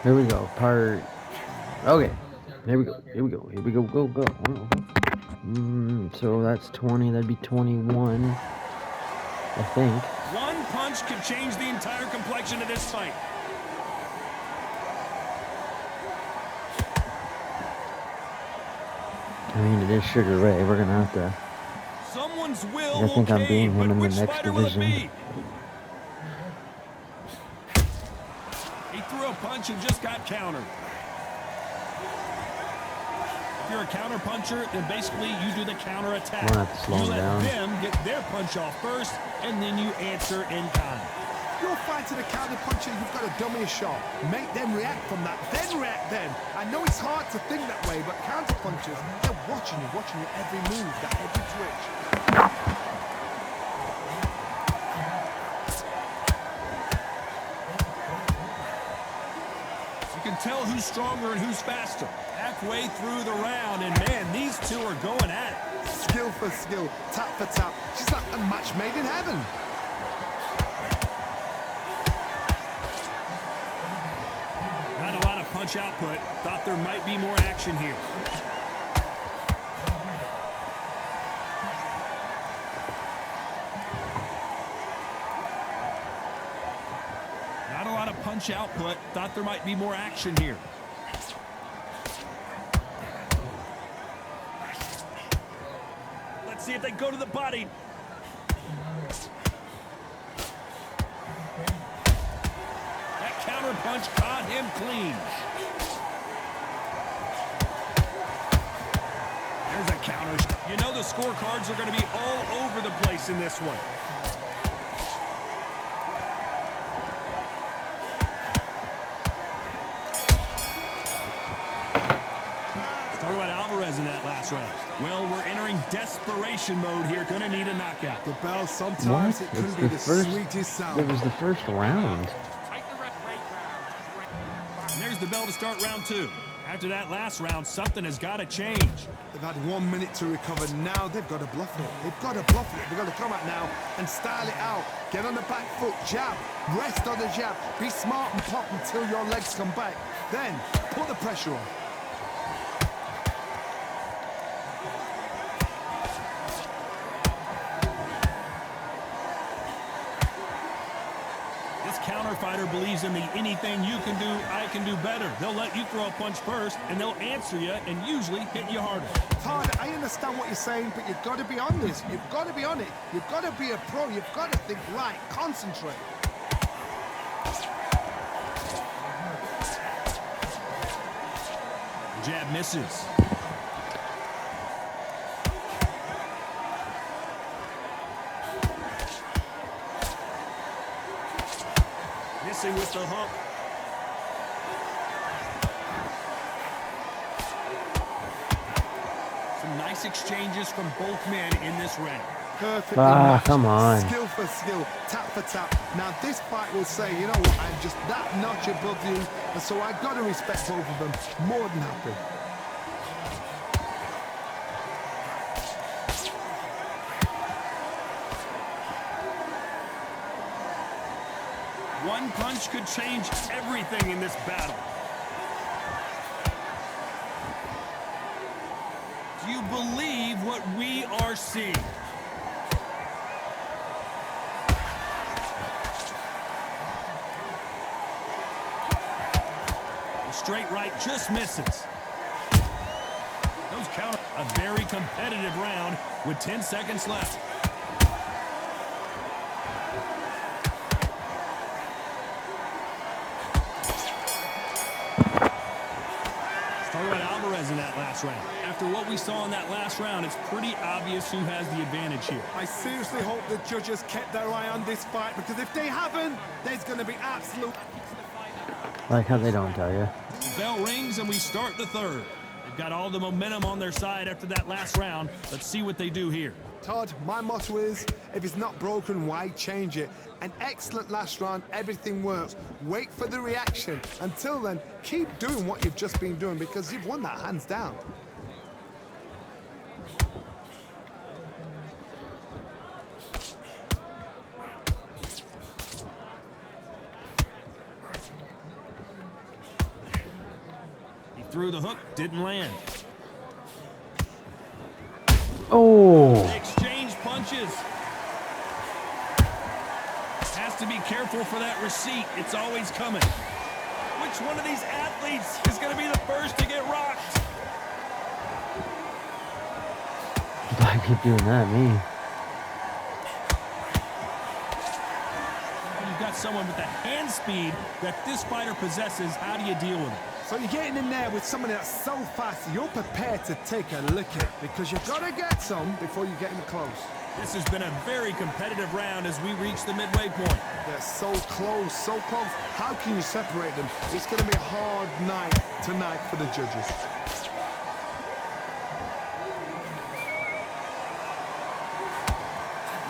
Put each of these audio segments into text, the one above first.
Here we go. Part. Okay. Here we go. Here we go. Here we go. Go, go. So that's 20. That'd be 21. I think. One punch could change the entire complexion of this fight. I mean, it is Sugar Ray. We're gonna have to. Someone's will I think I'm beating cave, him but in the which next fighter will it division. be? He threw a punch and just got countered. If you're a counter puncher, then basically you do the counter attack. I'm gonna have to slow You him let down. them get their punch off first, and then you answer in kind. You're fighting a counter puncher, you've got to dummy a shot. Make them react from that, then react then. I know it's hard to think that way, but counter punchers, they're watching you every move, that every twitch. You can tell who's stronger and who's faster. Halfway through the round, and man, these two are going at it. Skill for skill, tap for tap. She's like a match made in heaven. Not a lot of punch output. Thought there might be more action here. Not a lot of punch output. Thought there might be more action here. Let's see if they go to the body. That counter punch caught him clean. There's a counter. You know the scorecards are going to be all over the place in this one. Talk about Alvarez in that last round. Well, we're entering desperation mode here. Gonna need a knockout. The bell, sometimes it can It's be the the first. sweetest It sound. was the first round. And there's the bell to start round two. After that last round, something has got to change. They've had 1 minute to recover. Now they've got to bluff it. They've got to bluff it. They've got to come out now and style it out. Get on the back foot, jab. Rest on the jab. Be smart and pop until your legs come back. Then put the pressure on. This counter fighter believes in the anything you can do, I can do better. They'll let you throw a punch first, and they'll answer you and usually hit you harder. Todd, I understand what you're saying, but you've got to be on this. You've got to be on it. You've got to be a pro. You've got to think right. Concentrate. Jab misses. Missing with the hook. Some nice exchanges from both men in this round. Perfectly matched. Come on. Skill for skill, tap for tap. Now this fight will say, you know what, I'm just that notch above you, and so I've got to respect both of them. More than happy. One punch could change everything in this battle. Do you believe what we are seeing? The straight right just misses. Those count a very competitive round with 10 seconds left. Talk about Alvarez in that last round. After what we saw in that last round, it's pretty obvious who has the advantage here. I seriously hope the judges kept their eye on this fight, because if they haven't, there's going to be absolute... Like how they don't tell you. The bell rings and we start the third. They've got all the momentum on their side after that last round. Let's see what they do here. Todd, my motto is, if it's not broken, why change it? An excellent last round, everything works. Wait for the reaction. Until then, keep doing what you've just been doing, because you've won that hands down. through the hook, didn't land. Oh. They exchange punches. Has to be careful for that receipt. It's always coming. Which one of these athletes is going to be the first to get rocked? I keep doing that, me. When you've got someone with the hand speed that this fighter possesses, how do you deal with it? So you're getting in there with somebody that's so fast, you're prepared to take a lick at it because you've got to get some before you get in close. This has been a very competitive round as we reach the midway point. They're so close, so close. How can you separate them? It's going to be a hard night tonight for the judges.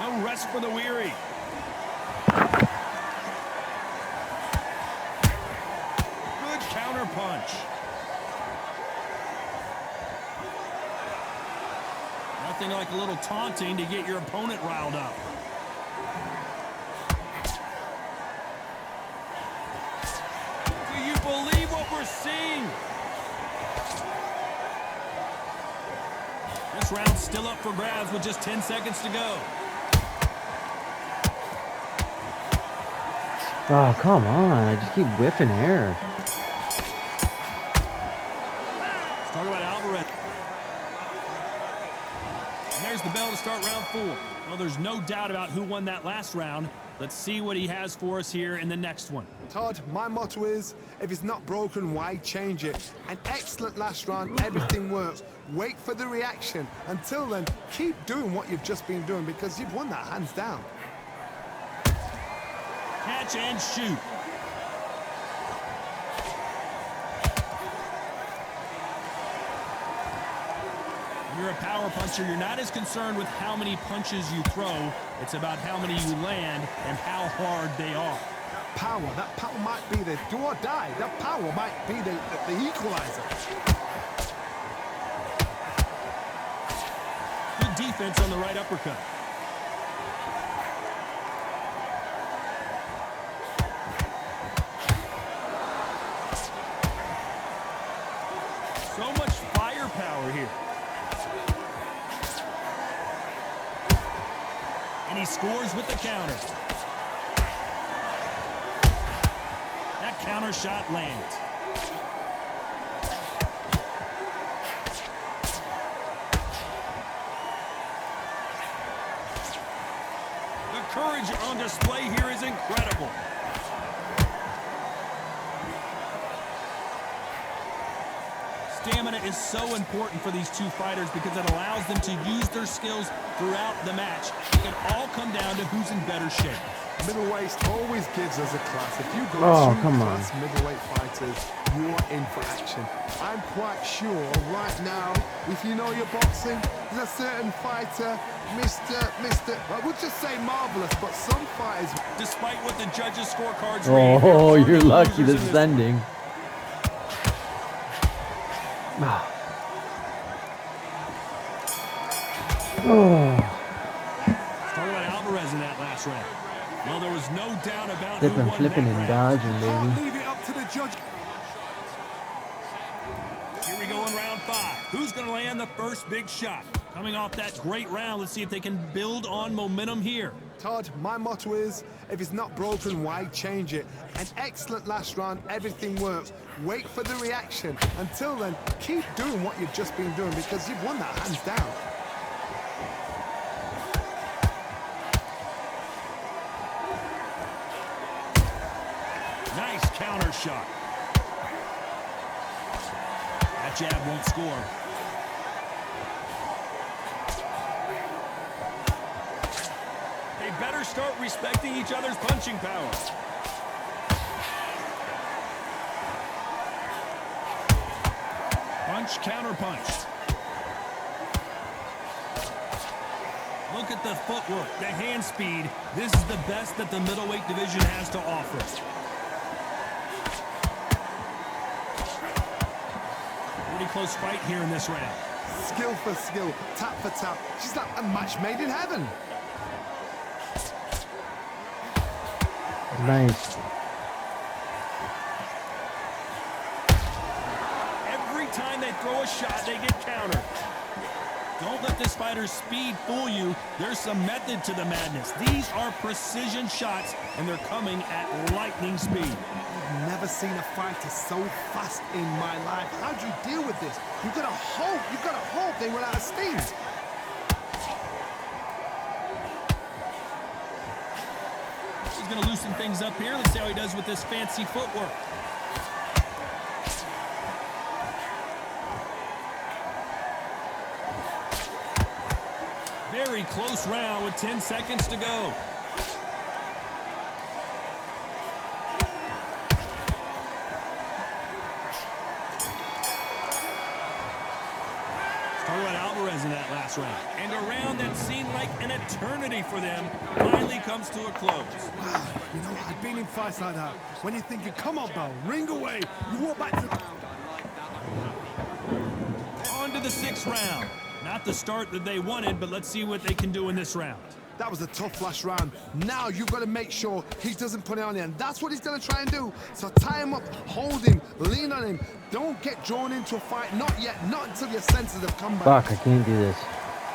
No rest for the weary. Good counter punch. Nothing like a little taunting to get your opponent riled up. Do you believe what we're seeing? This round's still up for grabs with just 10 seconds to go. Oh, come on. I just keep whiffing air. Let's talk about Alvarez. And there's the bell to start round 4. Well, there's no doubt about who won that last round. Let's see what he has for us here in the next one. Todd, my motto is, if it's not broken, why change it? An excellent last round, everything works. Wait for the reaction. Until then, keep doing what you've just been doing because you've won that hands down. Catch and shoot. When you're a power puncher, you're not as concerned with how many punches you throw. It's about how many you land and how hard they are. That power might be the do or die. That power might be the equalizer. Good defense on the right uppercut. So much firepower here. And he scores with the counter. That counter shot lands. The courage on display here is incredible. Stamina is so important for these two fighters because it allows them to use their skills throughout the match. It can all come down to who's in better shape. Middleweight always gives us a class. If you go class middleweight fighters, you're in for action. I'm quite sure right now, if you know your boxing, there's a certain fighter, I would just say marvelous, but some fighters... Despite what the judges' scorecards read... Oh, you're lucky that's sending. Oh. Talk about Alvarez in that last round. Well, there was no doubt about They've who been won flipping that and round. dodging, I'll baby. leave it up to the judge. Here we go in round 5. Who's going to land the first big shot? Coming off that great round, let's see if they can build on momentum here. Todd, my motto is, if it's not broken, why change it? An excellent last round, everything works. Wait for the reaction. Until then, keep doing what you've just been doing because you've won that hands down. Nice counter shot. That jab won't score. They better start respecting each other's punching power. Punch, counter punch. Look at the footwork, the hand speed. This is the best that the middleweight division has to offer. Pretty close fight here in this round. Skill for skill, tap for tap. She's like a match made in heaven. Every time they throw a shot, they get countered. Don't let this fighter's speed fool you. There's some method to the madness. These are precision shots, and they're coming at lightning speed. I've never seen a fighter so fast in my life. How do you deal with this? You've got to hope they run out of steam. He's going to loosen things up here. Let's see how he does with this fancy footwork. Very close round with 10 seconds to go. Talk about Alvarez in that last round. And a round that seemed like an eternity for them finally comes to a close. Wow, you know, I've been in fights like that. When you're thinking, come on, Bell, ring away. You walk back to... On to the 6th round. Not the start that they wanted, but let's see what they can do in this round. That was a tough last round. Now you've got to make sure he doesn't put it on you, and that's what he's going to try and do. So tie him up, hold him, lean on him. Don't get drawn into a fight. Not yet. Not until your senses have come back. Fuck, I can't do this.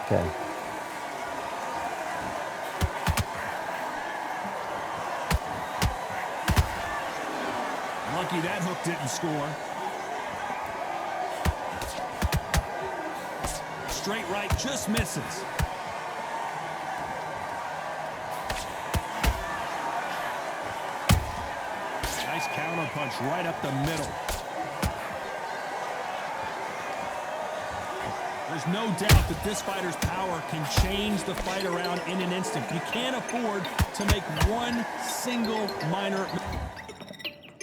Okay. Lucky that hook didn't score. Straight right just misses. Nice counter punch right up the middle. There's no doubt that this fighter's power can change the fight around in an instant. You can't afford to make one single minor mistake.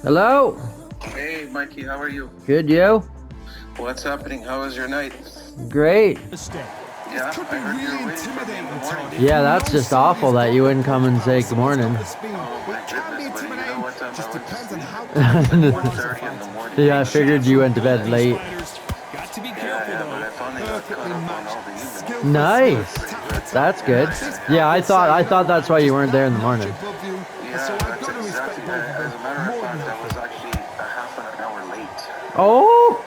Hello? Hey, Mikey, how are you? Good, you? What's happening? How was your night? Great. Yeah, Could I be heard you really were waiting for me in the intimidating, morning. Tony. Yeah, that's just awful that you wouldn't come and say good morning. Oh, my It can be goodness, buddy. You know intimidating. what time Just I went to depends on sleep? how... 4:30 in the morning. Yeah, I figured you went to bed late. Got to be Yeah, careful, yeah, but I though. finally got caught up on all the emails. Nice. That's good. Yeah, I thought that's why you weren't there in the morning. Yeah, that's exactly. As a matter of fact, I was actually a half an hour late. Oh!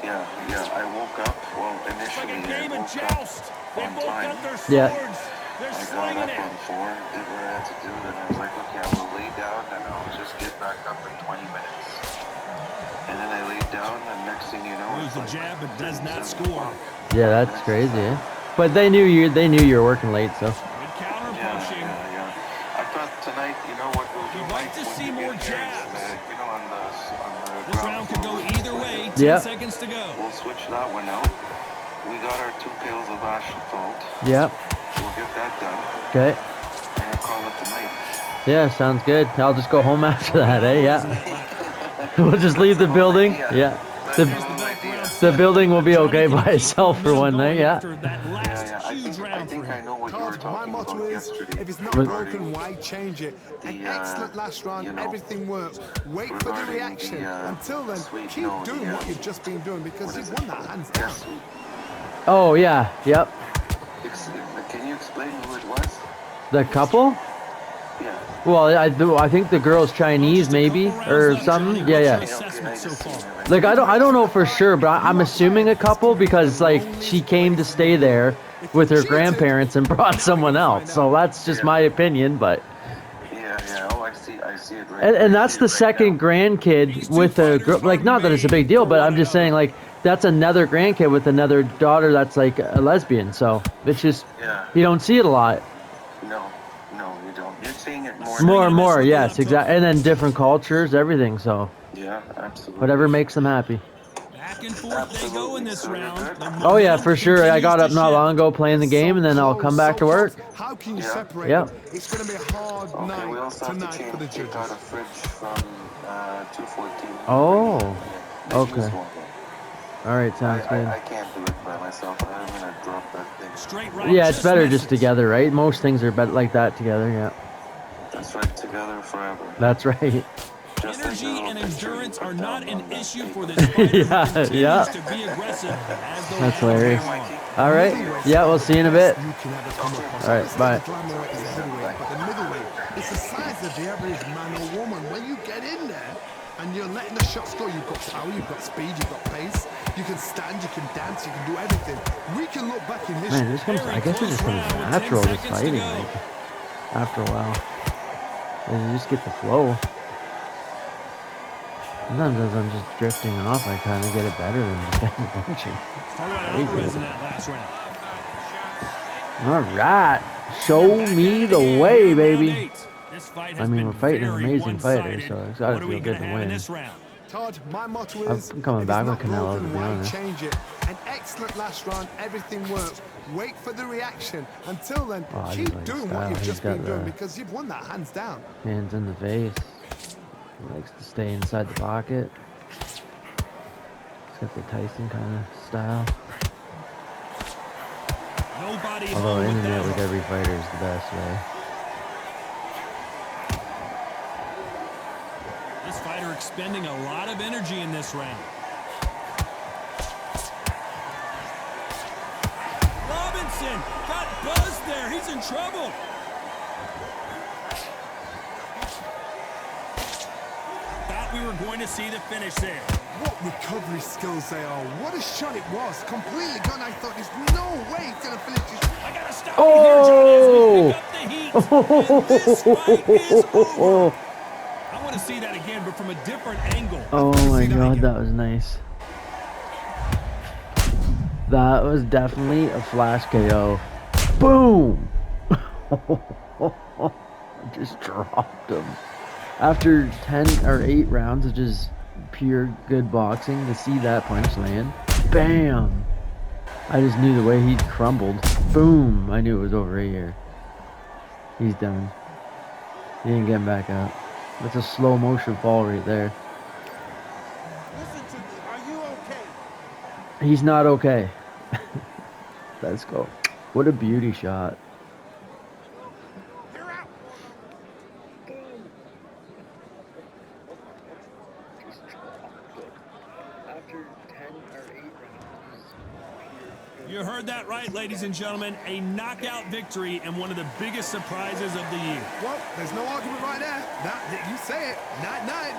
Yeah, I woke up. Well, Like initially, a I game of woke joust. up They on both time. got their swords. Yeah. They're I got slinging up it. on 4, did what I had to do, then I was like, okay, I will lay down and I'll just get back up in 20 minutes. And then I laid down, and next thing you know, Throws it's the like jab, but does not 7 score. o'clock. Yeah, that's crazy. Eh? But they knew you were working late, so. Good counter punching. Yeah. I thought tonight, you know what we'll do? You'd like Mike, to when see you more get here, jabs. you know, on the This ground round could go floor, either way. 10 Yep. seconds to go. We'll switch that one out. We got our 2 pails of asphalt. Yep. We'll get that done. Okay. And I'll call it the night. Yeah, sounds good. I'll just go home after that, eh? Yeah. We'll just leave the building. Yeah. The building will be okay by itself for one night, yeah. After that last I huge think, round for I him. know what you were Cards, my talking motto about is, yesterday. if it's not regarding broken, why change it? An the, excellent last round, you know, everything works. Wait for the regarding reaction. the, Until then, sweet, keep no, doing the, what you've just been doing because what you've is won it? that hands down. Yes. Oh, yeah. Yep. Can you explain who it was? The couple? Yeah. Well, I think the girl's Chinese, maybe, or something. Yeah, yeah. Assessment so far. Like I don't know for sure, but I'm assuming a couple because like she came to stay there with her grandparents and brought someone else. So that's just my opinion, but. Yeah. Oh, I see it right. And that's the second grandkid with a girl. Like, not that it's a big deal, but I'm just saying like that's another grandkid with another daughter that's like a lesbian. So it's just you don't see it a lot. No, you don't. You're seeing it more. More and more, yes, exactly. And then different cultures, everything. So Yeah, absolutely. whatever makes them happy. Back and forth they go in this round. Oh yeah, for sure. I got up not long ago playing the game, and then I'll come back to work. How can you separate Yeah. them? It's going to be a hard Okay, we night also have tonight to for the take out a judges. fridge from 214. Oh, The okay. used one. All right, sounds good. I can't do it by myself. I'm gonna drop that thing. Straight right. Yeah, it's better misses. just together, right? Most things are better like that together. Yeah, That's right, together forever. that's right. Just Energy like the and little picture endurance you are put not down an on the issue paper. for this fighter. Yeah, Who continues yeah. to be aggressive as the That's rounds hilarious. go on. All right. Yeah, we'll see you in a bit. You can have a come across. All right, It's bye. like the glamour is a heavyweight, but the middleweight It's the size of the average man or woman. When you get in there and you're letting the shots go, you've got power, you've got speed, you've got pace. You can stand, you can dance, you can do everything. We can look back in history. Man, this comes. I guess it just comes natural. This fighting, like after a while, and you just get the flow. Sometimes as I'm just drifting off, I kind of get it better than just paying attention. All right, show me the way, baby. I mean, we're fighting an amazing fighter, so it's got to feel good to win. Todd, my motto is, I'm coming back with Canelo, to be honest. Change it. An excellent last round, everything works. Wait for the reaction. Until then, keep doing what you've just been doing because you've won that hands down. Hands in the face. He likes to stay inside the pocket. He's got the Tyson kind of style. Although internet with every fighter is the best way. This fighter expending a lot of energy in this round. Robinson got buzzed there. He's in trouble. Thought we were going to see the finish there. What recovery skills they are. What a shot it was. Completely gone. I thought there's no way he's going to finish this. I got to stop Oh! here, John, as we pick up the heat. And this fight is over. I want to see that again, but from a different angle. Oh my god, that was nice. That was definitely a flash KO. Boom! Just dropped him. After 10 or 8 rounds of just pure good boxing, to see that punch land, bam! I just knew the way he crumbled. Boom! I knew it was over right here. He's done. He didn't get back up. That's a slow motion fall right there. Listen to me. Are you okay? He's not okay. Let's go. What a beauty shot. You're out. After 10 or 8 rounds. You heard that right, ladies and gentlemen. A knockout victory and one of the biggest surprises of the year. Well, there's no argument right there. You say it. 9-9.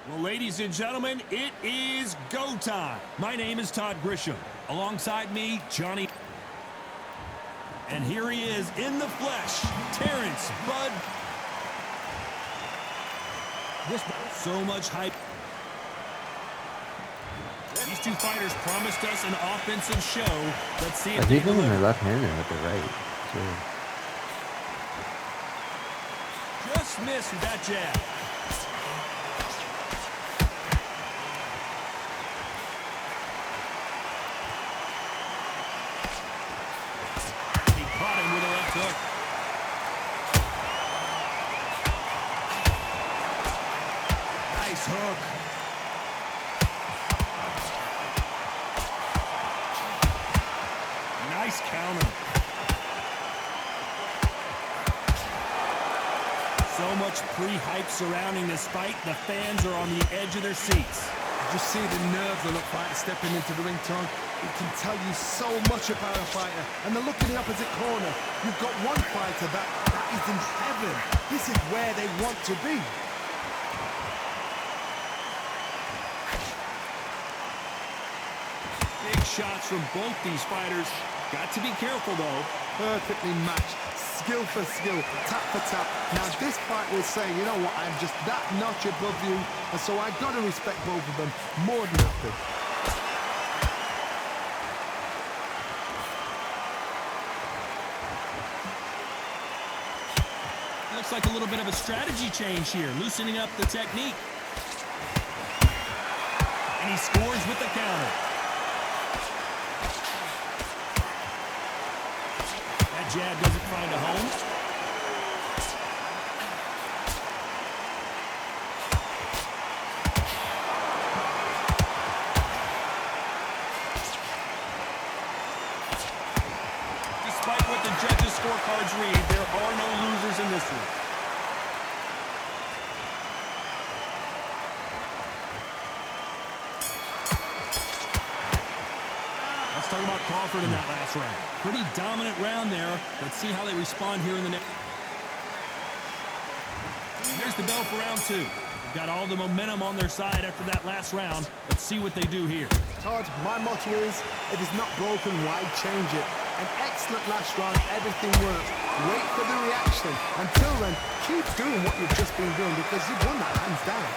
Well, ladies and gentlemen, it is go time. My name is Todd Grisham. Alongside me, Johnny. And here he is in the flesh, Terrence Bud. So much hype. These two fighters promised us an offensive show. Let's see if I think they're left-handed with the right, too. Just missed with that jab. pre-hype surrounding this fight. The fans are on the edge of their seats. You see the nerves of the fighter stepping into the ring, Tom. It can tell you so much about a fighter. And the look in the opposite corner. You've got one fighter that is in heaven. This is where they want to be. Big shots from both these fighters. Got to be careful, though. Perfectly matched. Skill for skill, tap for tap. Now this fight will say, you know what, I'm just that notch above you, and so I've got to respect both of them more than nothing. Looks like a little bit of a strategy change here, loosening up the technique. And he scores with the counter. That jab doesn't find a home. Despite what the judges' scorecards read, there are no losers in this one. Let's talk about Crawford in that last round. Pretty dominant round there. Let's see how they respond here in the next. Here's the bell for round two. They've got all the momentum on their side after that last round. Let's see what they do here. Todd, my motto is, if it's not broken, why change it? An excellent last round, everything works. Wait for the reaction. Until then, keep doing what you've just been doing because you've won that hands down.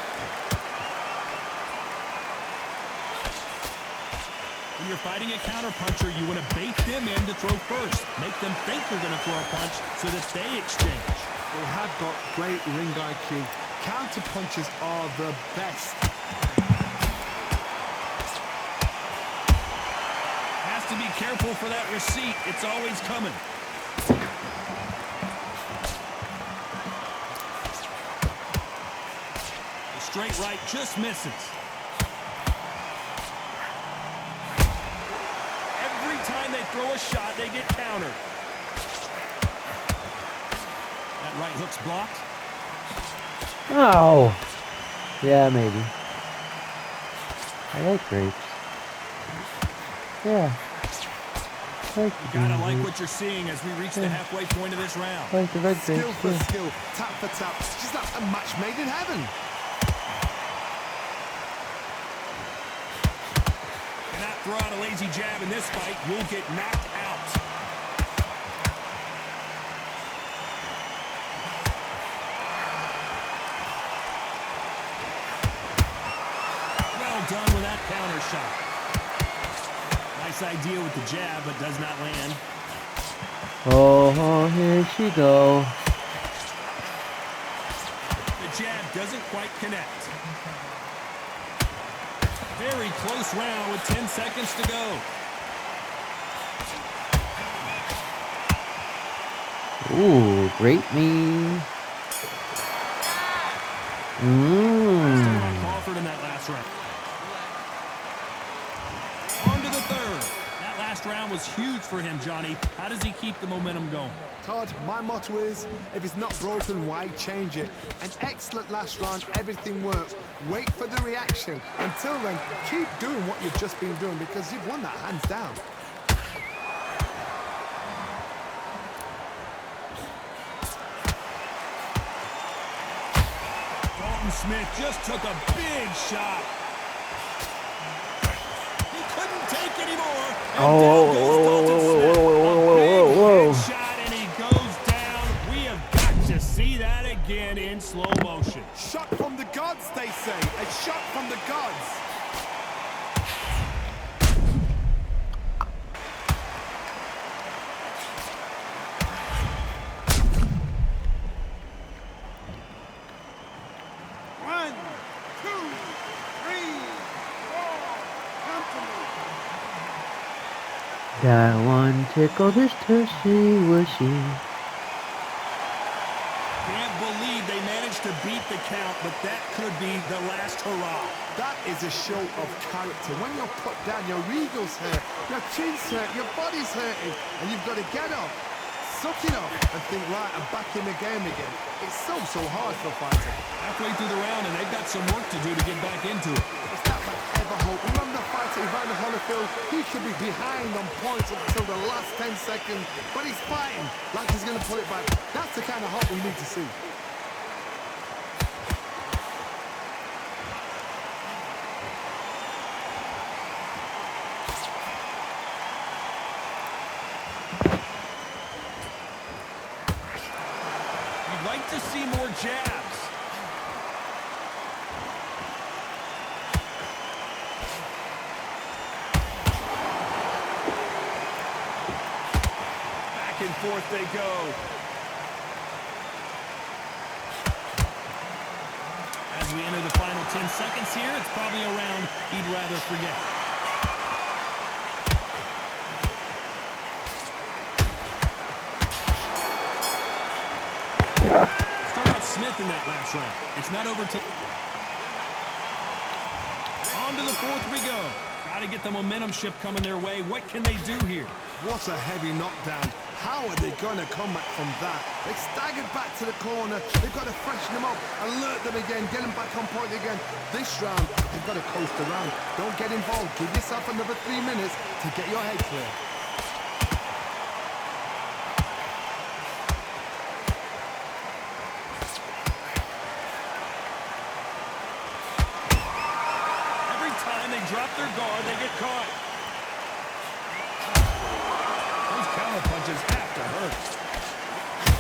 When you're fighting a counterpuncher, you want to bait them in to throw first. Make them think you're going to throw a punch so that they exchange. They have got great ring IQ. Counter punches are the best. Has to be careful for that receipt. It's always coming. The straight right just misses. Every time they throw a shot, they get countered. That right hook's blocked. Oh. Yeah, maybe. I like grapes. Yeah. I like You gotta like what you're seeing as we reach the halfway point of this round. I like the red grapes. Skill for Yeah. skill, tap for tap. It's just like a match made in heaven. Cannot throw out a lazy jab in this fight. You'll get knocked out. Well done with that counter shot. Nice idea with the jab, but does not land. Oh, here she go. The jab doesn't quite connect. Very close round with 10 seconds to go. Ooh, great me. Crawford in that last round. On to the third. That last round was huge for him, Johnny. How does he keep the momentum going? Todd, my motto is, if it's not broken, why change it? An excellent last round, everything works. Wait for the reaction. Until then, keep doing what you've just been doing because you've won that hands down. Dalton Smith just took a big shot. He couldn't take anymore. And down goes Dalton Smith. A big shot, and he goes down. We have got to see that again in slow motion. Shot from the gods, they say. A shot from the gods. One, two, three, four. Come to me. That one tickle this tushy wishy. Can't believe they managed to beat the count, but that could be the last hurrah. That is a show of character. When you're put down, your eagle's hurt, your chin's hurt, your body's hurting, and you've got to get up, suck it up and think, right, I'm back in the game again. It's so hard for a fighter. Halfway through the round, and they've got some work to do to get back into it. It's not like ever hope. Remember the fighter Evander Holyfield? He should be behind on points until the last 10 seconds, but he's fighting like he's going to pull it back. That's the kind of hope we need to see. You'd like to see more jabs. Back and forth they go. As we enter the final 10 seconds here, it's probably a round he'd rather forget. Start out Smith in that last round. It's not over till... On to the fourth we go. Got to get the momentum shift coming their way. What can they do here? What a heavy knockdown. How are they going to come back from that? They staggered back to the corner. They've got to freshen them up, alert them again, get them back on point again. This round, they've got to coast around. Don't get involved. Give yourself another 3 minutes to get your head clear. Every time they drop their guard, they get caught. Those counter punches have to hurt.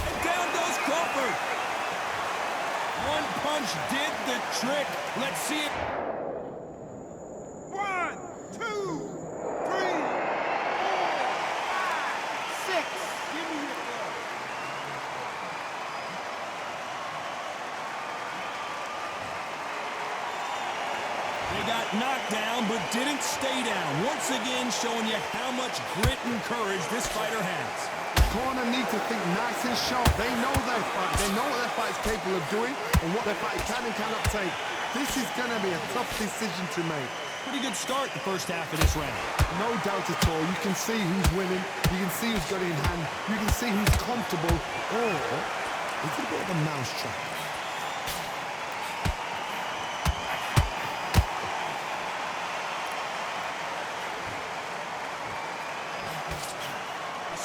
And down goes Crawford. One punch did the trick. Let's see it. 1, 2, 3, 4, 5, 6. Give me your go. They got knocked down, but didn't stay down. Once again, showing you how much grit and courage this fighter has. Corner need to think nice and sharp. They know their fight. They know what their fight is capable of doing and what their fight can and cannot take. This is going to be a tough decision to make. Pretty good start the first half of this round. No doubt at all. You can see who's winning. You can see who's got it in hand. You can see who's comfortable. Or it's a bit of a mousetrap.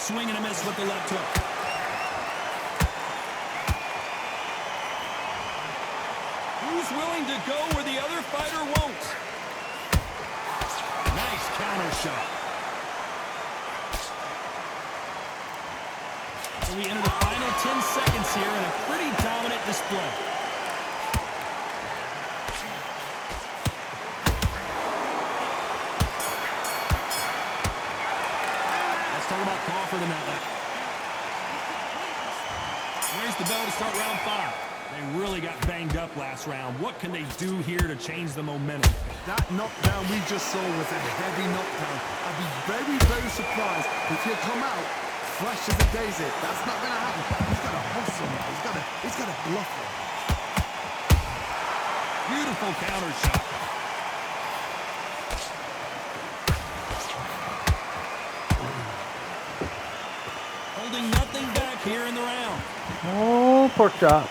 Swing and a miss with the left hook. Who's willing to go where the other fighter won't? Nice counter shot. So we enter the final 10 seconds here in a pretty dominant display. Talk about Crawford in that lap. Where's the bell to start round 5? They really got banged up last round. What can they do here to change the momentum? That knockdown we just saw was a heavy knockdown. I'd be very, very surprised if he'll come out fresh as a daisy. That's not going to happen. He's got to hustle now. He's got to bluff him. Beautiful counter shot. Holding nothing back here in the round. Oh, pork chop.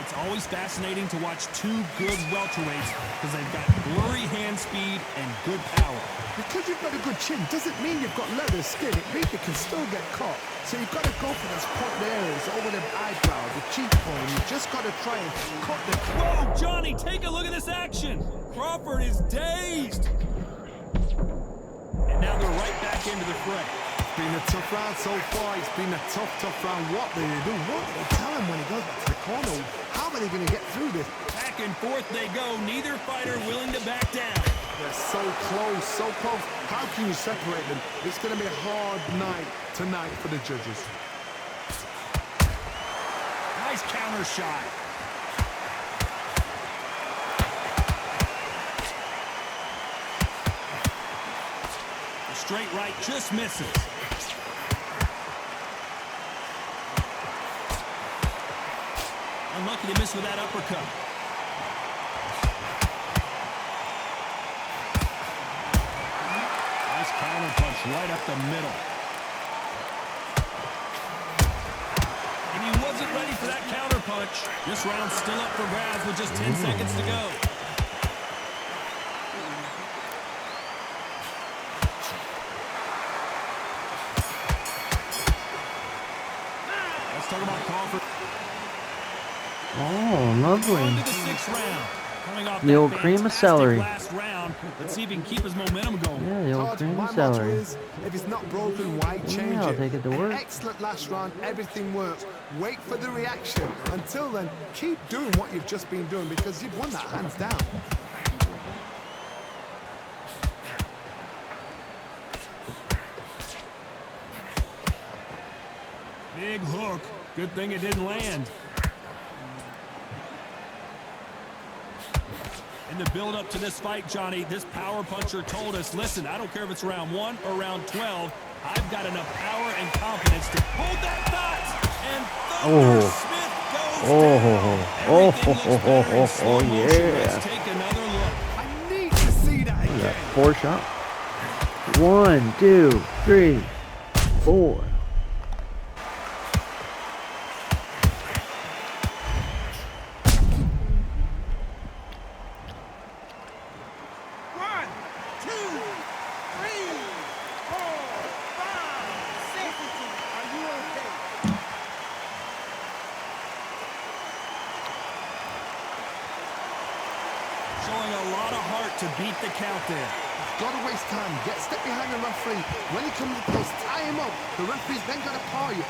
It's always fascinating to watch two good welterweights because they've got blurry hand speed and good power. Because you've got a good chin doesn't mean you've got leather skin. It means you can still get caught. So you've got to go for those point areas over the eyebrow, the cheekbone. You've just got to try and cut the... Whoa, Johnny, take a look at this action. Crawford is dazed. And now they're right back into the fray. It's been a tough round so far. It's been a tough round. What do they do? What do they tell him when he goes back to the corner? How are they going to get through this? Back and forth they go. Neither fighter willing to back down. They're so close, so close. How can you separate them? It's going to be a hard night tonight for the judges. Nice counter shot. The straight right just misses. Unlucky to miss with that uppercut. Nice counter punch right up the middle. And he wasn't ready for that counter punch. This round's still up for grabs with just 10 seconds to go. Let's talk about Crawford. Oh, lovely. On to the 6th round. Coming off The that old cream of fantastic celery. last round. Let's see if he can keep his momentum going. Yeah, the old Todd, cream my of motto celery. is, if it's not broken, why change Yeah, I'll it? take it to work. An excellent last round, everything works. Wait for the reaction. Until then, keep doing what you've just been doing because you've won that hands down. Big hook. Good thing it didn't land. In the build-up to this fight, Johnny, this power puncher told us, listen, I don't care if it's round 1 or round 12, I've got enough power and confidence to hold that thought. And Thunder Smith goes down. Everything looks better in slow motion. yeah. Let's take another look. I need to see that again. That 4 shot. 1, 2, 3, 4. Showing a lot of heart to beat the count there. Gotta waste time. Get step behind the referee. When he comes close, tie him up. The referee's then gotta paw you.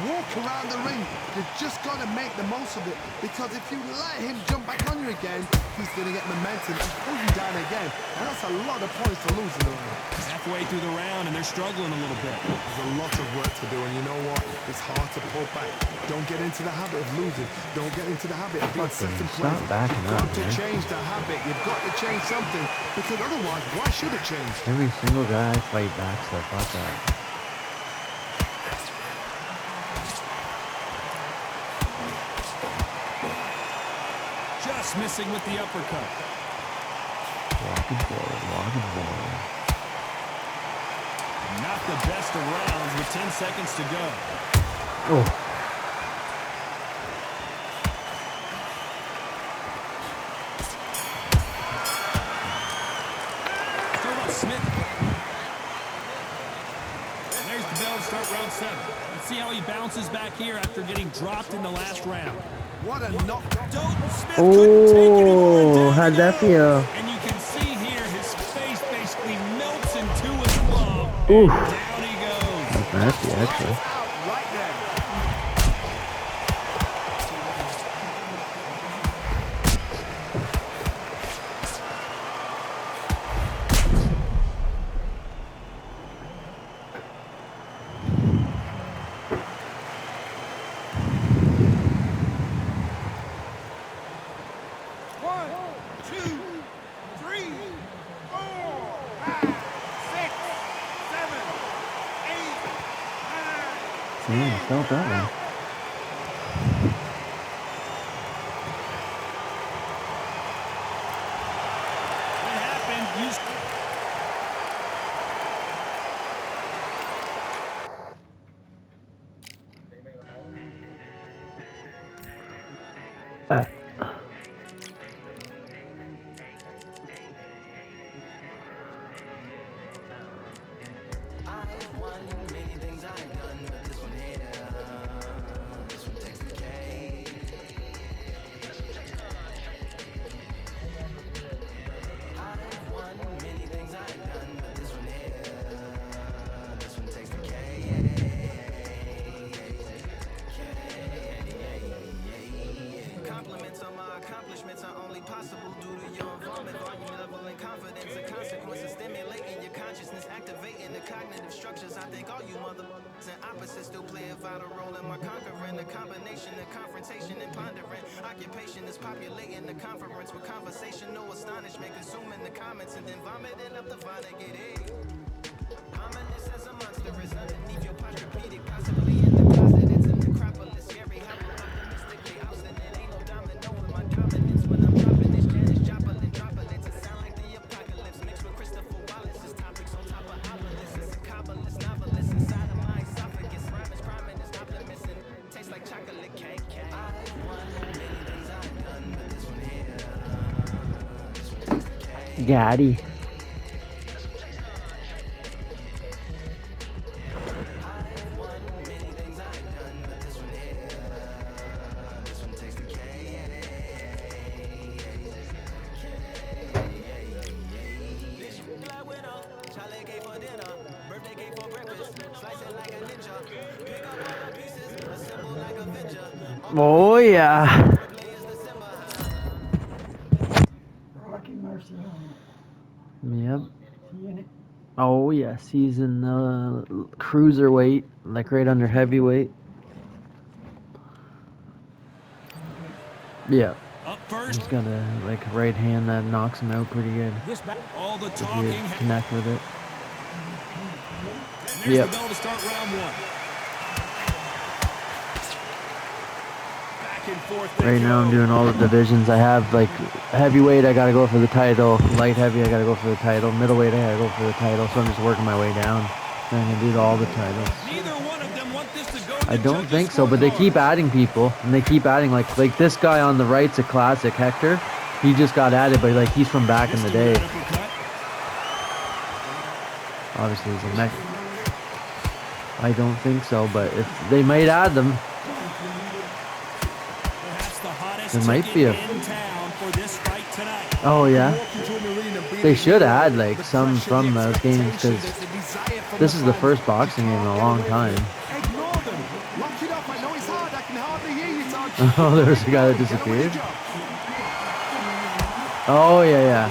Walk around the ring. You've just gotta make the most of it. Because if you let him jump back on you again, he's gonna get momentum and pull you down again. And that's a lot of points to lose in the ring. Halfway through the round, and they're struggling a little bit. There's a lot of work to do, and you know what? It's hard to pull back. Don't get into the habit of losing. Don't get into the habit of being second place. Stop backing You've up, got to man. change the habit. You've got to change something. Because otherwise, why should it change? Every single guy fight back stuff like that. Just missing with the uppercut. Walking forward. Not the best of rounds with 10 seconds to go. Oh, Throw about Smith. And there's the bell to start round 7. Let's see how he bounces back here after getting dropped in the last round. What a knock. Dalton Smith couldn't take anymore. oh, Down how'd he that goes. feel? And you can see here his face basically melts into his glove. Oof. And down he goes. Nasty, actually. Lights out right there. Yeah, I felt that one. What happened? You Compliments on my accomplishments are only possible due to your involvement, volume, level, and confidence. The consequences stimulating your consciousness, activating the cognitive structures. I think all you motherfuckers and opposites still play a vital role in my conquering. The combination of confrontation and pondering. Occupation is populating the conference with conversation, no astonishment, consuming the comments and then vomiting up the vine and get it. Ominous as a monster is underneath your posturepedic, possibly in the closet. It's an necropolis, scary, hyper optimistically ousted. It ain't no domino in my dominance when I'm dropping this Janis Joplin droplets. It sound like the apocalypse mixed with Christopher Wallace's topics on top of obelisks. It's a cop Gaddy. Oh yeah. Yep. Oh yes, he's in the cruiserweight, like right under heavyweight. Yeah, Up first. he's got a like right hand that knocks him out pretty good. All the If you talking. connect with it. There's Yep. the bell to start round one. Back and forth they Right now I'm go. doing all the divisions. I have like heavyweight, I gotta go for the title. Light heavy, I gotta go for the title. Middleweight, I gotta go for the title. So I'm just working my way down. And I'm gonna do all the titles. Neither one of them want this to go to I the don't judges' think so, but they keep scorecard. adding people, and they keep adding like this guy on the right's a classic, Hector. He just got added, but like he's from back in the Missed him with day. an uppercut. Obviously, he's a mech. I don't think so, but if they might add them, Perhaps the hottest There might ticket be a- in town for this fight tonight. oh yeah, Walk into an arena, be they the should hero, add like the some pressure, from the those games expectation, because there's a desire from this is the fans. first boxing You game in a can't long get away with time. it. Ignore them. Lock it up. I know it's hard. I can hardly hear you, Todd. Oh, there was a guy that Get on with your disappeared. job. Oh yeah.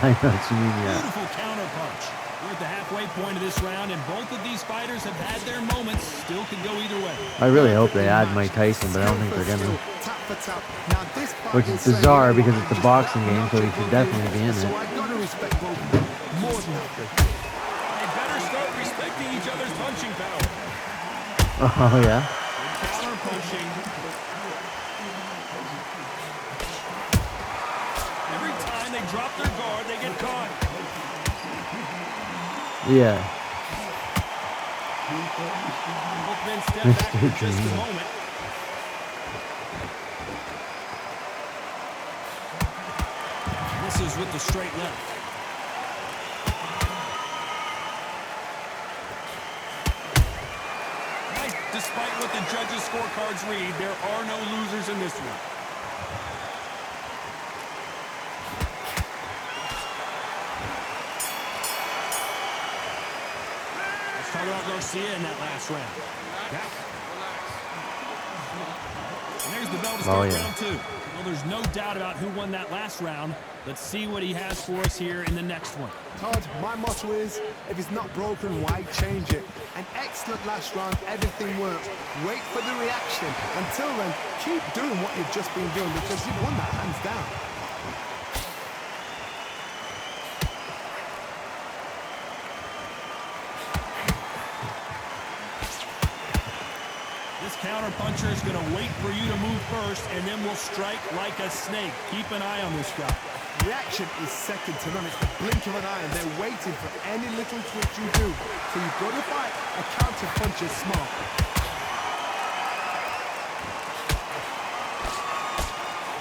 I know what you mean, yeah. Beautiful counter punch. We're at the halfway point of this round, and both of these fighters have had their moments. Still could go either way. I really hope they add Mike Tyson, but I don't think they're gonna. Tap for tap. Now this fight Which will is say bizarre anyone because can it's a just boxing knock game, so he you should will definitely lose. be in So it. I gotta respect both of them. More than happy. They better start respecting each other's punching power. Oh yeah. Counter punching. Every time they drop their guard, they get caught. Yeah. Both men step back for Mr. just a Dream. moment. Misses with the straight left. Despite what the judges' scorecards read, there are no losers in this one. Let's talk about Garcia in that last round. And there's the bell to start yeah. round two. Well, there's no doubt about who won that last round. Let's see what he has for us here in the next one. Todd, my motto is, if it's not broken, why change it? An excellent last round, everything works. Wait for the reaction. Until then, keep doing what you've just been doing because you've won that hands down. This counter-puncher is going to wait for you to move first, and then will strike like a snake. Keep an eye on this guy. Reaction is second to none. It's the blink of an eye, and they're waiting for any little twitch you do. So you've got to fight a counter puncher smart.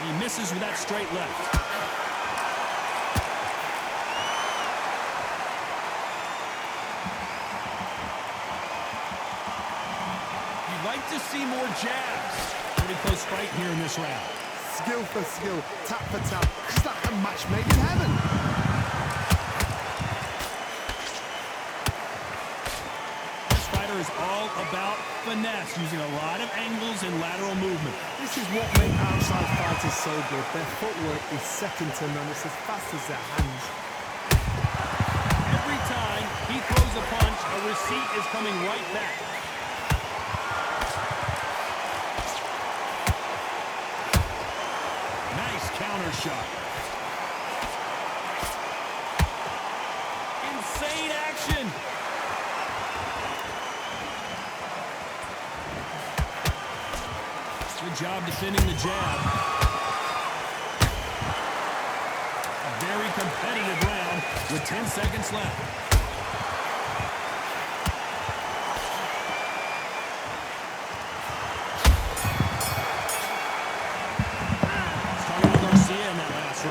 He misses with that straight left. You'd like to see more jabs. Pretty close fight here in this round. Skill for skill, tap for tap. It's like a match made in heaven. This fighter is all about finesse, using a lot of angles and lateral movement. This is what makes outside fighters so good. Their footwork is second to none. It's as fast as their hands. Every time he throws a punch, a receipt is coming right back. Nice counter shot. Insane action. Good job defending the jab. A very competitive round with 10 seconds left. Starting with Garcia in that last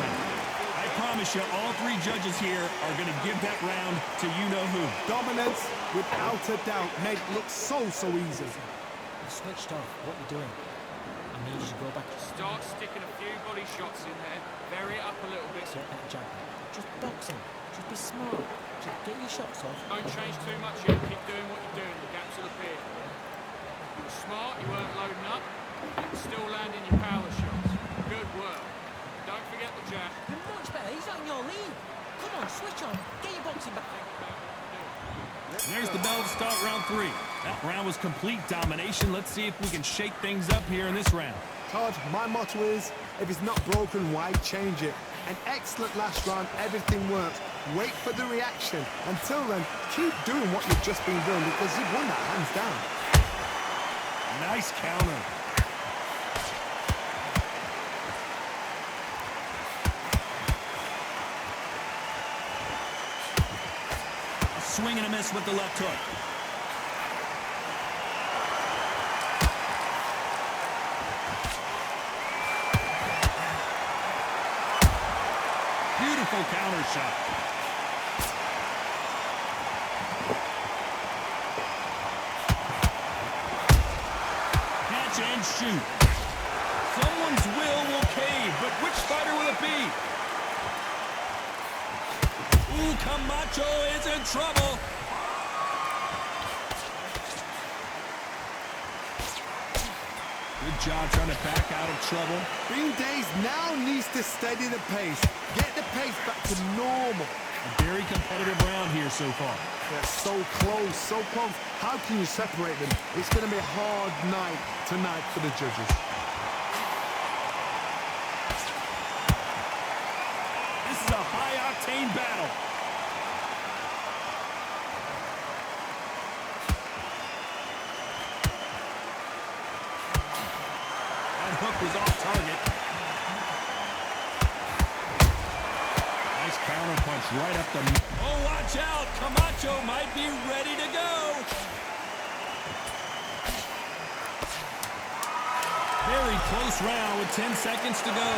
promise you, all three judges here are going to give that round to you-know-who. Dominance, without a doubt, made it look so easy. You switched off. What you doing? I need you to go back. Start sticking a few body shots in there. Vary it up a little bit. Get that jab. Just boxing. Just be smart. Just get your shots off. Don't change too much yet. Keep doing what you're doing. The gaps will appear. You were smart. You weren't loading up. You were still landing your power shots. Good work. Don't forget the jab. You're much better. He's on your lead. Come on, switch on. Get your boxing back. There's the bell to start round 3. That round was complete domination. Let's see if we can shake things up here in this round. Todd, my motto is, if it's not broken, why change it? An excellent last round, everything works. Wait for the reaction. Until then, keep doing what you've just been doing because you've won that hands down. Nice counter. Swing and a miss with the left hook. Beautiful counter shot. Catch and shoot. Someone's will cave, but which fighter will it be? Ooh, Camacho is in trouble. Good job trying to back out of trouble. Green Days now needs to steady the pace. Get the pace back to normal. A very competitive round here so far. They're so close, so close. How can you separate them? It's going to be a hard night tonight for the judges. This is a high-octane battle. That hook was off target. Nice counter punch right up the... Oh, watch out! Camacho might be ready to go. Very close round with 10 seconds to go.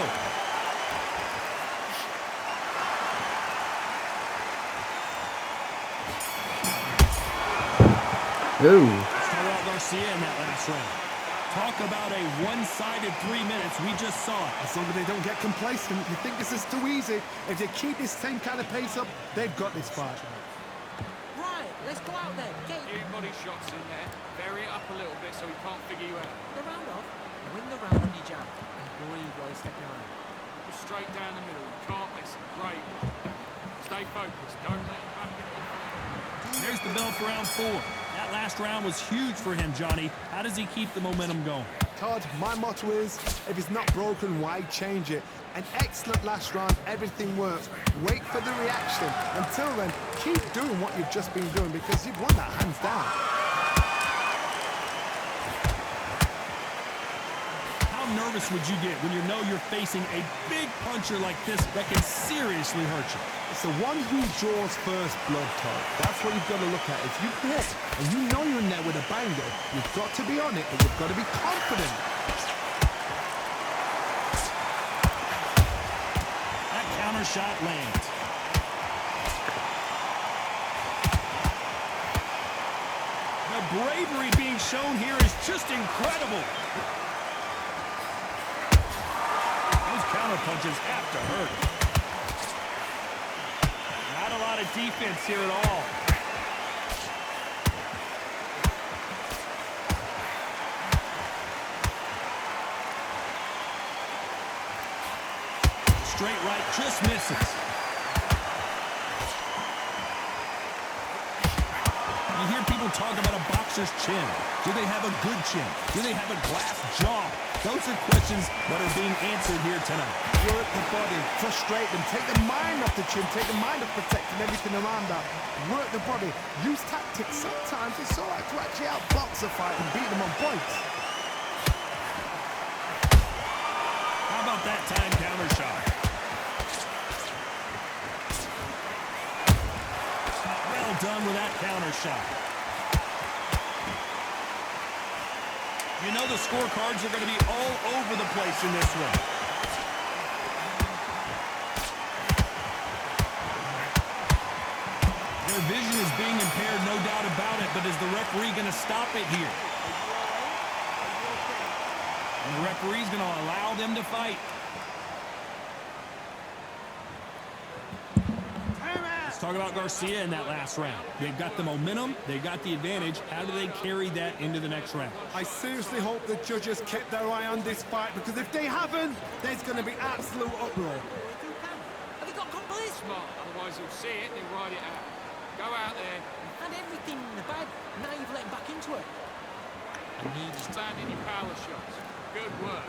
Ooh. Saul Garcia in that last round. Talk about a one-sided 3 minutes. We just saw it. As long as they don't get complacent, you think this is too easy. If they keep this same kind of pace up, they've got this fight. Right, let's go out there. Get A few body shots in there. Vary it up a little bit so he can't figure you out. the round off. Win the round on your jab. And breathe while you're stepping around. Just straight down the middle. You can't miss it. Great. Stay focused. Don't let him back it off. There's the bell for round 4. That last round was huge for him, Johnny. How does he keep the momentum going? Todd, my motto is, if it's not broken, why change it? An excellent last round, everything works. Wait for the reaction. Until then, keep doing what you've just been doing because you've won that hands down. How nervous would you get when you know you're facing a big puncher like this that can seriously hurt you? It's the one who draws first blood, Todd. That's what you've got to look at. If you hit and you know you're in there with a banger, you've got to be on it and you've got to be confident. That counter shot lands. The bravery being shown here is just incredible. Those counter punches have to hurt. Not a lot of defense here at all. Straight right just misses. You hear people talk about a boxer's chin. Do they have a good chin? Do they have a glass jaw? Those are questions that are being answered here tonight. Work the body, frustrate them, take the mind off the chin, take the mind off protecting everything around that. Work the body, use tactics. Sometimes it's all right to actually outbox a fight and beat them on points. How about that time counter shot? Well done with that counter shot. You know the scorecards are going to be all over the place in this one. referee going to stop it here? And the referee's going to allow them to fight. Let's talk about Garcia in that last round. They've got the momentum. They've got the advantage. How do they carry that into the next round? I seriously hope the judges kept their eye on this fight, because if they haven't, there's going to be absolute uproar. Have they got complete? Smart, otherwise he'll see it and he'll ride it out. Go out there. Had everything in the bag. Now you've let him back into it. You need to stand in your power shots. Good work.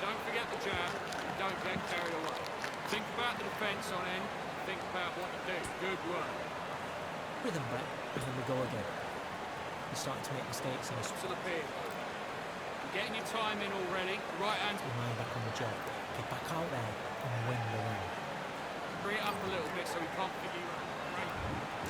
Don't forget the jab. And don't get carried away. Think about the defence on end. Think about what you do. Good work. Rhythm back, and then we go again. You're starting to make mistakes and To the pier. You're getting your time in already. Right hand. your mind back on the job. Get back out there and win the round. Bring it up a little bit so he can't pick you up.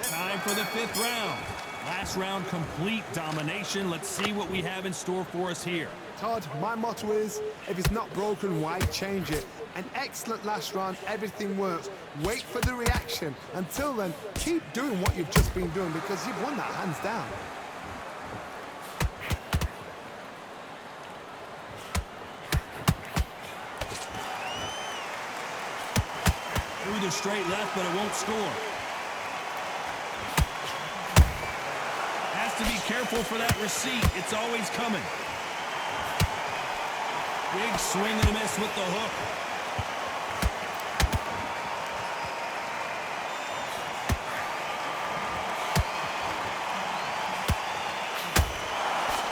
Time for the 5th round. Last round, complete domination. Let's see what we have in store for us here. Todd, my motto is, if it's not broken, why change it? An excellent last round, everything works. Wait for the reaction. Until then, keep doing what you've just been doing, because you've won that hands down. Through the straight left, but it won't score. Has to be careful for that receipt. It's always coming. Big swing and a miss with the hook.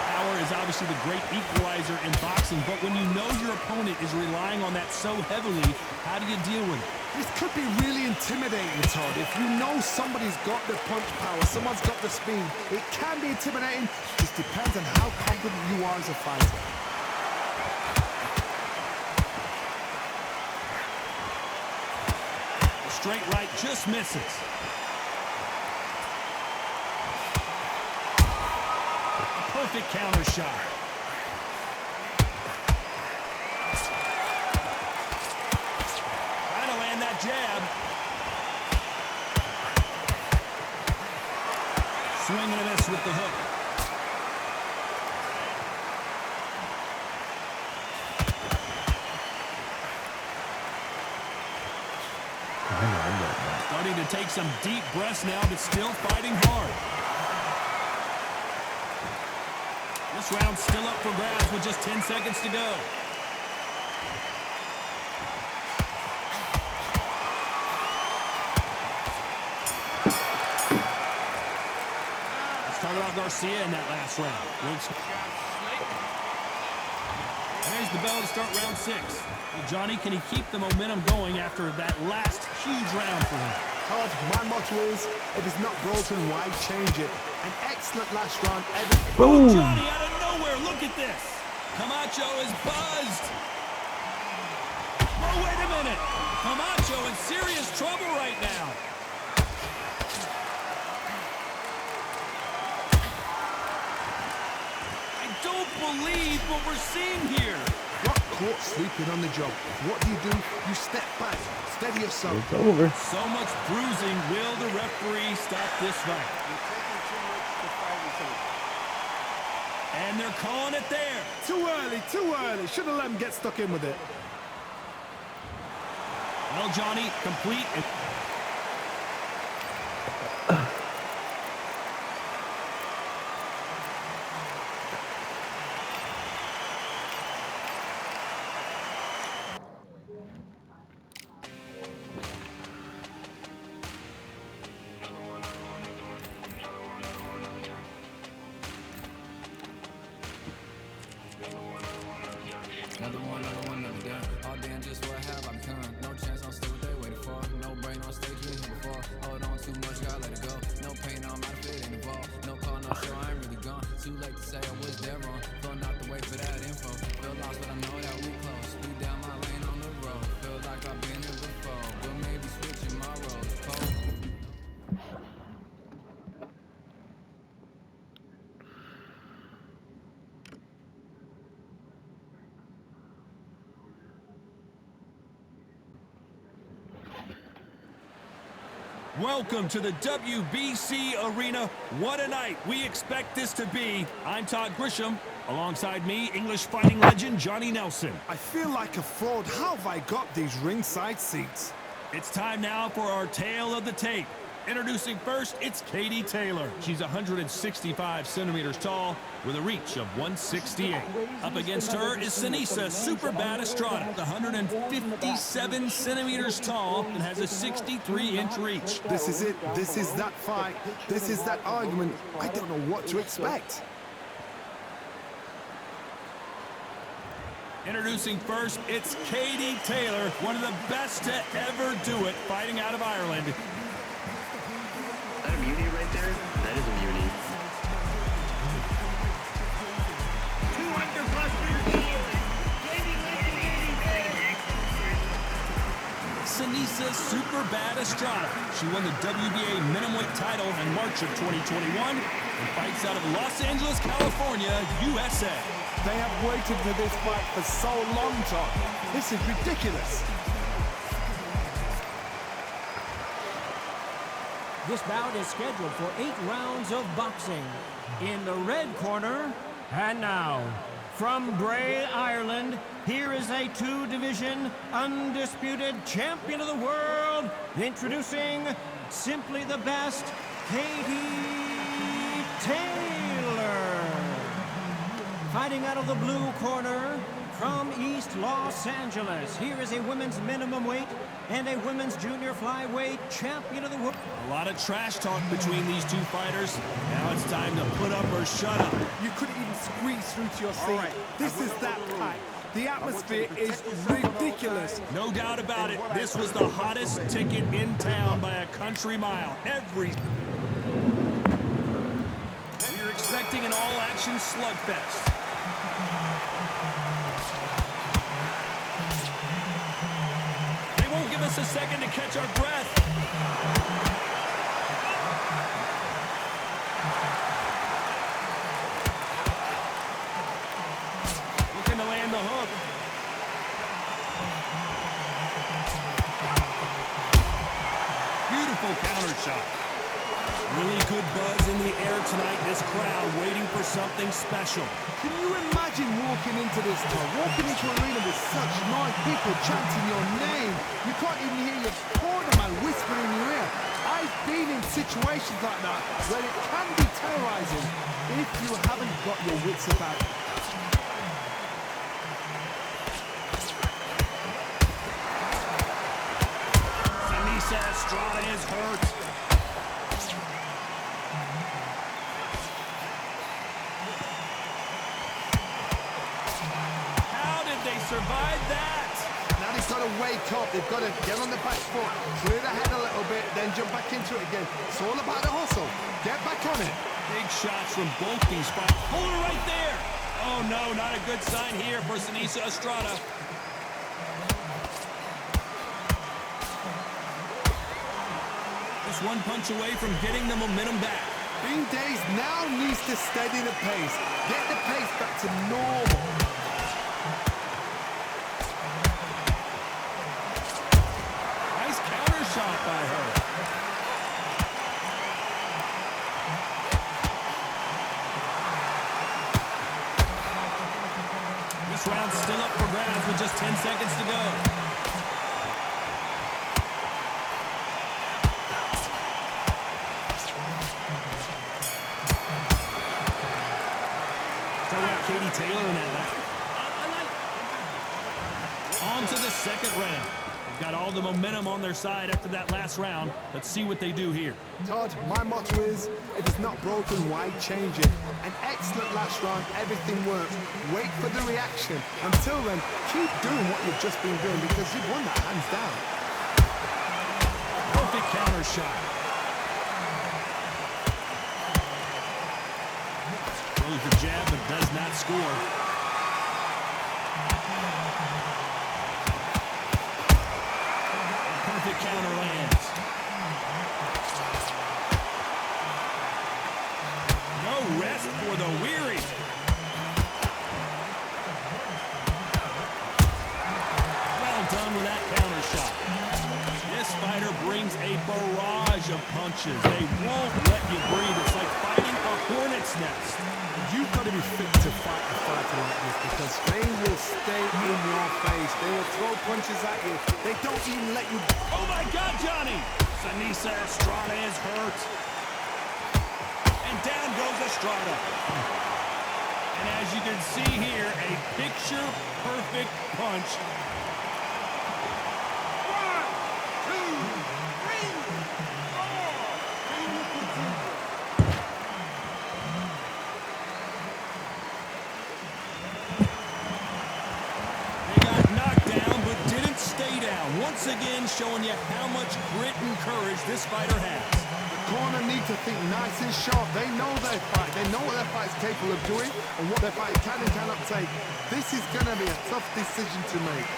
Power is obviously the great equalizer in boxing, but when you know your opponent is relying on that so heavily, how do you deal with it? This could be really intimidating, Todd. If you know somebody's got the punch power, someone's got the speed, it can be intimidating. Just depends on how confident you are as a fighter. The straight right just misses. A perfect counter shot. Jab. Swing and a miss with the hook. Starting to take some deep breaths now, but still fighting hard. This round's still up for grabs with just 10 seconds to go. Talk about Garcia in that last round. There's the bell to start round 6. Well, Johnny, can he keep the momentum going after that last huge round for him? Todd, my motto is, if it's not broken, why change it? An excellent last round. Oh, Johnny, out of nowhere, look at this. Camacho is buzzed. Oh, wait a minute. Camacho in serious trouble right now. Don't believe what we're seeing here. Got caught sleeping on the job. What do? You step back, steady yourself. It's over. So much bruising. Will the referee stop this fight? And they're calling it there. Too early, too early. Should have let him get stuck in with it. Well, Johnny, complete. Another one, another gun. All damn just what have I become. No chance, I'm still what they waiting for. No brain on stage, been here before. Hold on too much, gotta let it go. No pain, I'm out of it, ain't involved. No call, no show, I ain't really gone. Too late to say I was there wrong. Feel not to wait for that info. Feel lost, but I know that we close. Speed down my lane on the road. Feel like I've been here before. But maybe switching my roles. Cold. Welcome to the WBC Arena. What a night we expect this to be. I'm Todd Grisham. Alongside me, English fighting legend Johnny Nelson. I feel like a fraud. How have I got these ringside seats? It's time now for our tale of the tape. Introducing first, it's Katie Taylor. She's 165 centimeters tall with a reach of 168. Up against her is Seniesa Superbad Estrada, 157 centimeters tall and has a 63-inch reach. This is it. This is that fight. This is that argument. I don't know what to expect. Introducing first, it's Katie Taylor, one of the best to ever do it, fighting out of Ireland. Is that a beauty right there? That is a beauty. 200 plus for your team. Seniesa Superbad Estrada. She won the WBA minimumweight title in March of 2021 and fights out of Los Angeles, California, USA. They have waited for this fight for so long, Todd. This is ridiculous. This bout is scheduled for 8 rounds of boxing. In the red corner, and now, from Bray, Ireland, here is a 2-division undisputed champion of the world, introducing simply the best, Katie Taylor. Fighting out of the blue corner, from East Los Angeles, here is a women's minimum weight and a women's junior flyweight champion of the world. A lot of trash talk between these two fighters. Now it's time to put up or shut up. You couldn't even squeeze through to your seat. This is that pack. The atmosphere is ridiculous. No doubt about it, this was the hottest ticket in town by a country mile. We're expecting an all-action slugfest. They won't give us a second to catch our breath. Looking to land the hook. Beautiful counter shot. Really good buzz in the air tonight. This crowd waiting for something special. Can you imagine walking into this town, walking into an arena with such noise, people chanting your name? You can't even hear your cornerman whispering in your ear. I've been in situations like that where it can be terrorizing if you haven't got your wits about you. Seniesa Estrada is hurt. Survive that. Now they've got to wake up. They've got to get on the back foot, clear the head a little bit, then jump back into it again. It's all about the hustle. Get back on it. Big shots from both these fighters. Hold her right there. Oh no, not a good sign here for Seniesa Estrada. Just one punch away from getting the momentum back. Bean Days now needs to steady the pace. Get the pace back to normal. Shot by her. This round's still up for grabs with just 10 seconds to go. Talk about Katie Taylor in that match. On to the second round. Got all the momentum on their side after that last round. Let's see what they do here. Todd, my motto is, if it's not broken, why change it? An excellent last round, everything worked. Wait for the reaction. Until then, keep doing what you've just been doing because you've won that hands down. Perfect counter shot. Throws the jab but does not score. Perfect counter lands. No rest for the weary. Well done with that counter shot. This fighter brings a barrage of punches. They won't let you breathe. It's like fighting a hornet's nest. You've got to be fit to fight a fighter like this because they will stay in your face. They will throw punches at you. They don't even let you... Oh my God, Johnny! Seniesa Estrada is hurt. And down goes Estrada. And as you can see here, a picture-perfect punch. 1, 2, 3, 4. They got knocked down, but didn't stay down. Once again, showing you how much grit and courage this fighter has. Corner need to think nice and sharp. They know their fight. They know what their fight's capable of doing and what their fight can and cannot take. This is going to be a tough decision to make.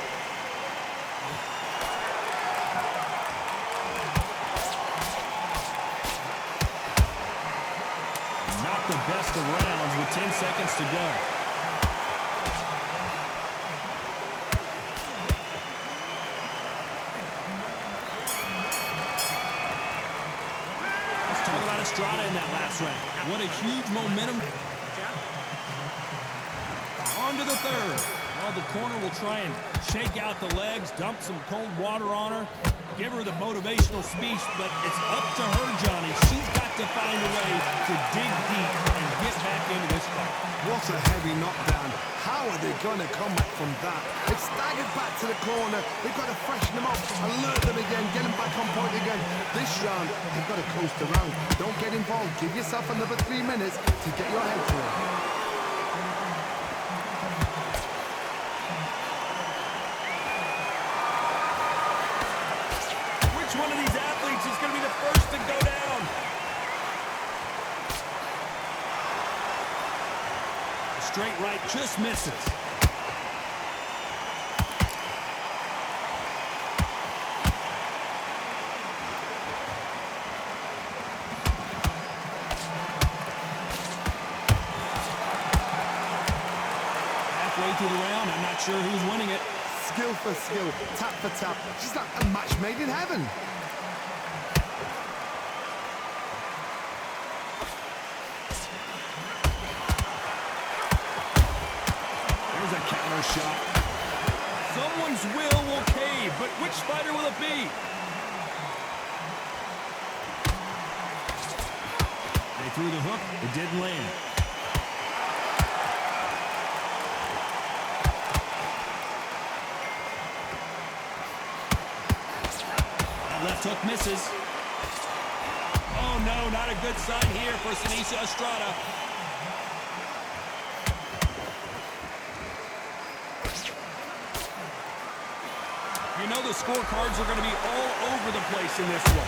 Not the best of rounds with 10 seconds to go. Estrada in that last round. What a huge momentum. On to the third. Well, the corner will try and shake out the legs, dump some cold water on her, give her the motivational speech, but it's up to her, Johnny. She's got to find a way to dig deep and get back into this fight. What a heavy knockdown. How are they going to come back from that? They've staggered back to the corner. They've got to freshen them up, alert them again, get them back on point again. This round, they've got to coast around. Don't get involved. Give yourself another 3 minutes to get your head to it. Which one of these athletes is going to be the first to go down? Straight right just misses. Halfway through the round, I'm not sure who's winning it. Skill for skill, tap for tap. She's like a match made in heaven. There's a counter shot. Someone's will cave, but which fighter will it be? They threw the hook, it didn't land. Left hook misses. Oh no, not a good sign here for Seniesa Estrada. You know the scorecards are going to be all over the place in this one.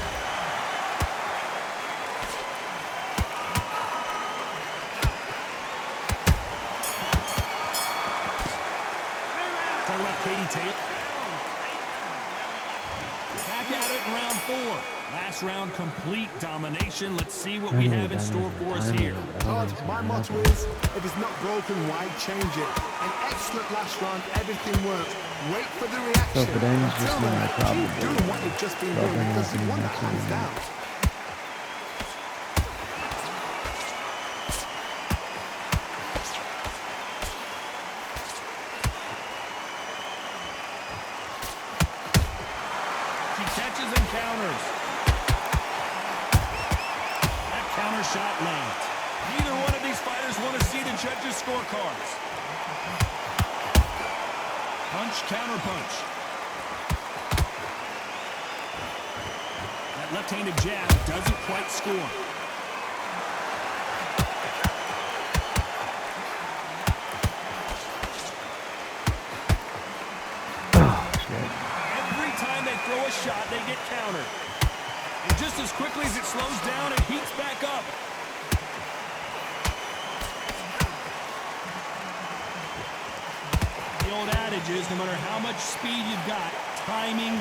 Talking about Katie Tate. Back at it in round 4. Last round, complete domination. Let's see what we have in store for us here. Todd, my motto is, if it's not broken, why change it? An excellent last round, everything works. Wait for the reaction. So if it ends just Until when I then, probably keep doing what you've just been They'll doing bring it because up in you the won that next one, hands yeah. down. She catches and counters. That counter shot lands. Neither one of these fighters want to see the judges' scorecards. Punch, counter punch. That left-handed jab doesn't quite score. Every time they throw a shot, they get countered. And just as quickly as it slows down, it heats back up. The old adage is, no matter how much speed you've got, timing